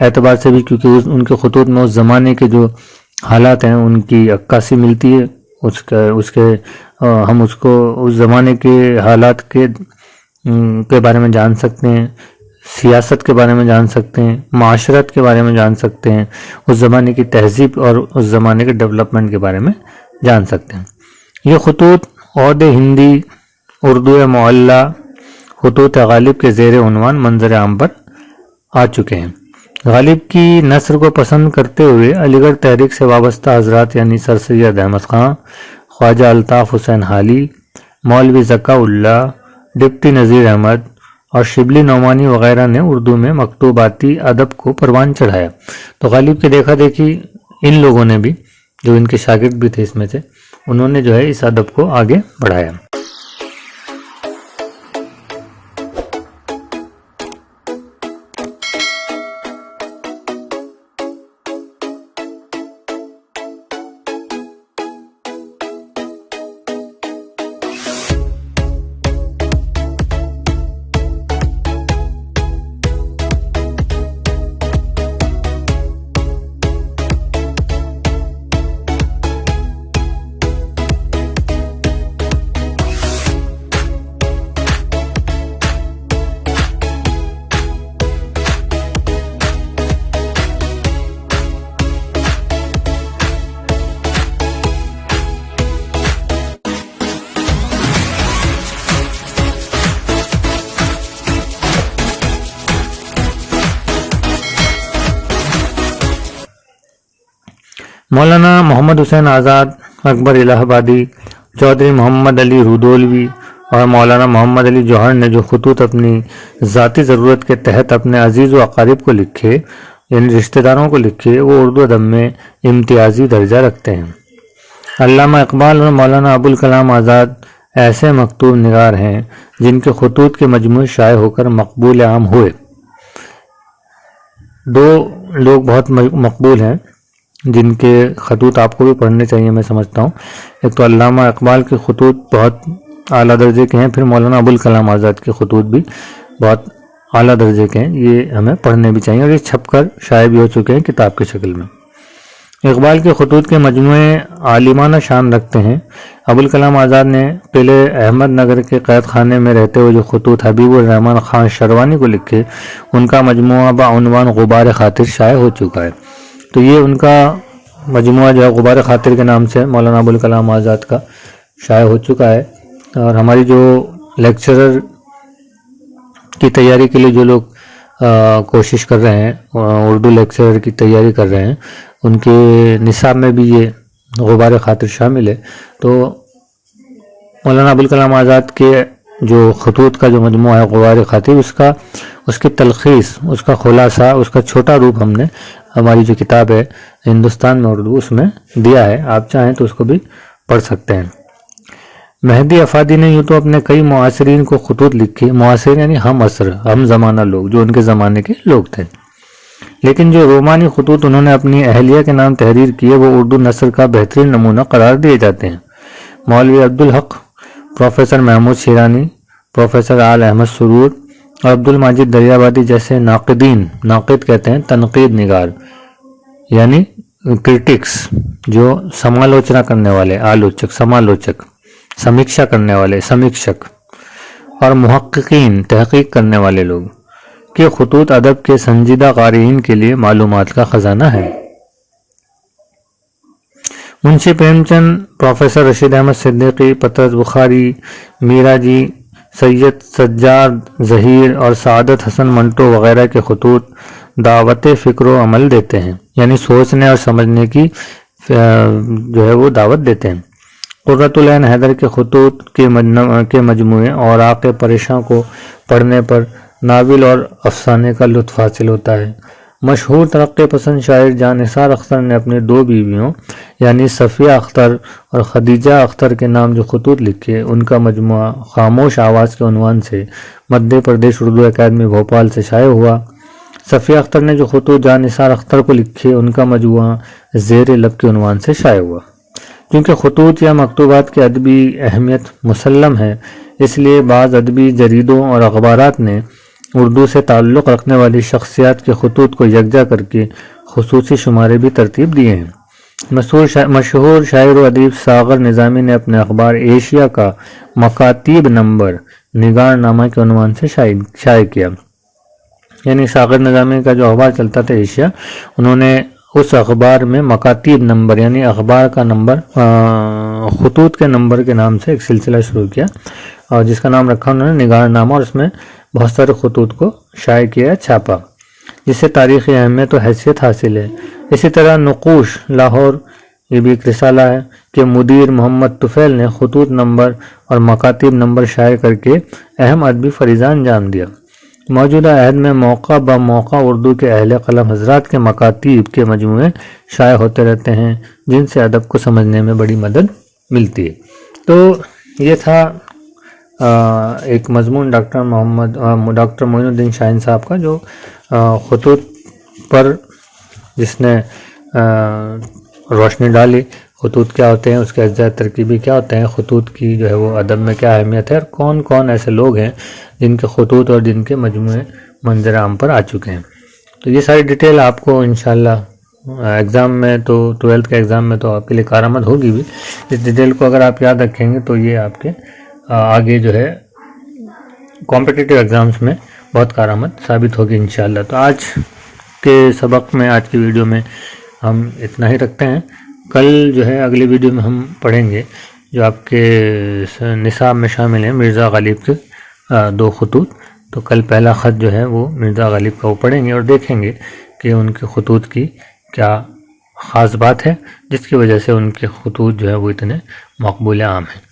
اعتبار سے بھی، کیونکہ ان کے خطوط میں اس زمانے کے جو حالات ہیں ان کی عکاسی ملتی ہے، ہم اس کو اس زمانے کے حالات کے بارے میں جان سکتے ہیں، سیاست کے بارے میں جان سکتے ہیں، معاشرت کے بارے میں جان سکتے ہیں، اس زمانے کی تہذیب اور اس زمانے کے ڈیولپمنٹ کے بارے میں جان سکتے ہیں۔ یہ خطوط عہد ہندی، اردو معلی، خطوط غالب کے زیر عنوان منظر عام پر آ چکے ہیں۔ غالب کی نثر کو پسند کرتے ہوئے علی گڑھ تحریک سے وابستہ حضرات یعنی سر سید احمد خان، خواجہ الطاف حسین حالی، مولوی ذکا اللہ، ڈپٹی نذیر احمد اور شبلی نعمانی وغیرہ نے اردو میں مکتوباتی ادب کو پروان چڑھایا۔ تو غالب کے دیکھا دیکھی ان لوگوں نے بھی، جو ان کے شاگرد بھی تھے اس میں سے، انہوں نے جو ہے اس ادب کو آگے بڑھایا۔ مولانا محمد حسین آزاد، اکبر الہ آبادی، چودھری محمد علی رودولوی اور مولانا محمد علی جوہر نے جو خطوط اپنی ذاتی ضرورت کے تحت اپنے عزیز و اقارب کو لکھے، یعنی رشتہ داروں کو لکھے، وہ اردو ادب میں امتیازی درجہ رکھتے ہیں۔ علامہ اقبال اور مولانا ابوالکلام آزاد ایسے مکتوب نگار ہیں جن کے خطوط کے مجموعے شائع ہو کر مقبول عام ہوئے۔ دو لوگ بہت مقبول ہیں جن کے خطوط آپ کو بھی پڑھنے چاہیے، میں سمجھتا ہوں۔ ایک تو علامہ اقبال کے خطوط بہت اعلیٰ درجے کے ہیں، پھر مولانا ابوالکلام آزاد کے خطوط بھی بہت اعلیٰ درجے کے ہیں، یہ ہمیں پڑھنے بھی چاہیے، اور یہ چھپ کر شائع بھی ہو چکے ہیں کتاب کی شکل میں۔ اقبال کے خطوط کے مجموعے عالمانہ شان رکھتے ہیں۔ ابوالکلام آزاد نے قلعہ احمد نگر کے قید خانے میں رہتے ہوئے جو خطوط حبیب الرحمن خان شروانی کو لکھے، ان کا مجموعہ بعنوان غبار خاطر شائع ہو چکا ہے۔ تو یہ ان کا مجموعہ جو ہے غبار خاطر کے نام سے مولانا ابوالکلام آزاد کا شائع ہو چکا ہے۔ اور ہماری جو لیکچرر کی تیاری کے لیے جو لوگ کوشش کر رہے ہیں، اردو لیکچرر کی تیاری کر رہے ہیں، ان کے نصاب میں بھی یہ غبار خاطر شامل ہے۔ تو مولانا ابوالکلام آزاد کے جو خطوط کا جو مجموعہ ہے غبار خاطر، اس کی تلخیص، اس کا خلاصہ، اس کا چھوٹا روپ ہم نے ہماری جو کتاب ہے ہندوستان میں اردو، اس میں دیا ہے، آپ چاہیں تو اس کو بھی پڑھ سکتے ہیں۔ مہدی افادی نے یوں تو اپنے کئی معاصرین کو خطوط لکھے، معاصرین یعنی ہم عصر، ہم زمانہ لوگ، جو ان کے زمانے کے لوگ تھے، لیکن جو رومانی خطوط انہوں نے اپنی اہلیہ کے نام تحریر کیے، وہ اردو نثر کا بہترین نمونہ قرار دیے جاتے ہیں۔ مولوی عبدالحق، پروفیسر محمود شیرانی، پروفیسر آل احمد سرور اور عبدالماجد دریابادی جیسے ناقدین، ناقد کہتے ہیں تنقید نگار یعنی کرٹکس، جو سمالوچنا کرنے والے، آلوچک، سمالوچک، سمیکشا کرنے والے، سمیکشک، اور محققین، تحقیق کرنے والے لوگ کے خطوط ادب کے سنجیدہ قارئین کے لیے معلومات کا خزانہ ہے۔ منشی پریم چند، پروفیسر رشید احمد صدیقی، پطرس بخاری، میرا جی، سید سجاد ظہیر اور سعادت حسن منٹو وغیرہ کے خطوط دعوت فکر و عمل دیتے ہیں، یعنی سوچنے اور سمجھنے کی جو ہے وہ دعوت دیتے ہیں۔ قرۃ العین حیدر کے خطوط کے مجموعے اوراق پریشاں کو پڑھنے پر ناول اور افسانے کا لطف حاصل ہوتا ہے۔ مشہور ترقی پسند شاعر جان نثار اختر نے اپنے دو بیویوں یعنی صفیہ اختر اور خدیجہ اختر کے نام جو خطوط لکھے، ان کا مجموعہ خاموش آواز کے عنوان سے مدھیہ پردیش اردو اکیڈمی بھوپال سے شائع ہوا۔ صفیہ اختر نے جو خطوط جان نثار اختر کو لکھے، ان کا مجموعہ زیر لب کے عنوان سے شائع ہوا۔ کیونکہ خطوط یا مکتوبات کی ادبی اہمیت مسلم ہے، اس لیے بعض ادبی جریدوں اور اخبارات نے اردو سے تعلق رکھنے والی شخصیات کے خطوط کو یکجا کر کے خصوصی شمارے بھی ترتیب دیے ہیں۔ مشہور شاعر و ادیب ساغر نظامی نے اپنے اخبار ایشیا کا مکاتیب نمبر نگار نامہ کے عنوان سے شائع کیا۔ یعنی ساغر نظامی کا جو اخبار چلتا تھا ایشیا، انہوں نے اس اخبار میں مکاتیب نمبر یعنی اخبار کا نمبر، خطوط کے نمبر کے نام سے ایک سلسلہ شروع کیا، اور جس کا نام رکھا انہوں نے نگار نامہ، اور اس میں بہت سارے خطوط کو شائع کیا، چھاپا، جس سے تاریخی اہمیت و حیثیت حاصل ہے۔ اسی طرح نقوش لاہور، یہ بھی ایک رسالہ ہے، کہ مدیر محمد طفیل نے خطوط نمبر اور مکاتیب نمبر شائع کر کے اہم ادبی فریضہ انجام دیا۔ موجودہ عہد میں موقع بہ موقع اردو کے اہل قلم حضرات کے مکاتیب کے مجموعے شائع ہوتے رہتے ہیں، جن سے ادب کو سمجھنے میں بڑی مدد ملتی ہے۔ تو یہ تھا ایک مضمون ڈاکٹر معین الدین شاہین صاحب کا، جو خطوط پر جس نے روشنی ڈالی، خطوط کیا ہوتے ہیں، اس کے اجزاء ترکیبی کیا ہوتے ہیں، خطوط کی جو ہے وہ ادب میں کیا اہمیت ہے، اور کون کون ایسے لوگ ہیں جن کے خطوط اور جن کے مجموعے منظر عام پر آ چکے ہیں۔ تو یہ ساری ڈیٹیل آپ کو انشاءاللہ ایگزام میں، تو 12th کے ایگزام میں تو آپ کے لیے کارآمد ہوگی بھی۔ اس ڈیٹیل کو اگر آپ یاد رکھیں گے تو یہ آپ کے آگے جو ہے کمپٹیٹیو ایگزامز میں بہت کارآمد ثابت ہوگی انشاءاللہ۔ تو آج کے سبق میں، آج کی ویڈیو میں ہم اتنا ہی رکھتے ہیں۔ کل جو ہے اگلی ویڈیو میں ہم پڑھیں گے جو آپ کے نصاب میں شامل ہیں مرزا غالب کے 2 خطوط۔ تو کل پہلا خط جو ہے وہ مرزا غالب کا وہ پڑھیں گے اور دیکھیں گے کہ ان کے خطوط کی کیا خاص بات ہے جس کی وجہ سے ان کے خطوط جو ہے وہ اتنے مقبول عام ہیں۔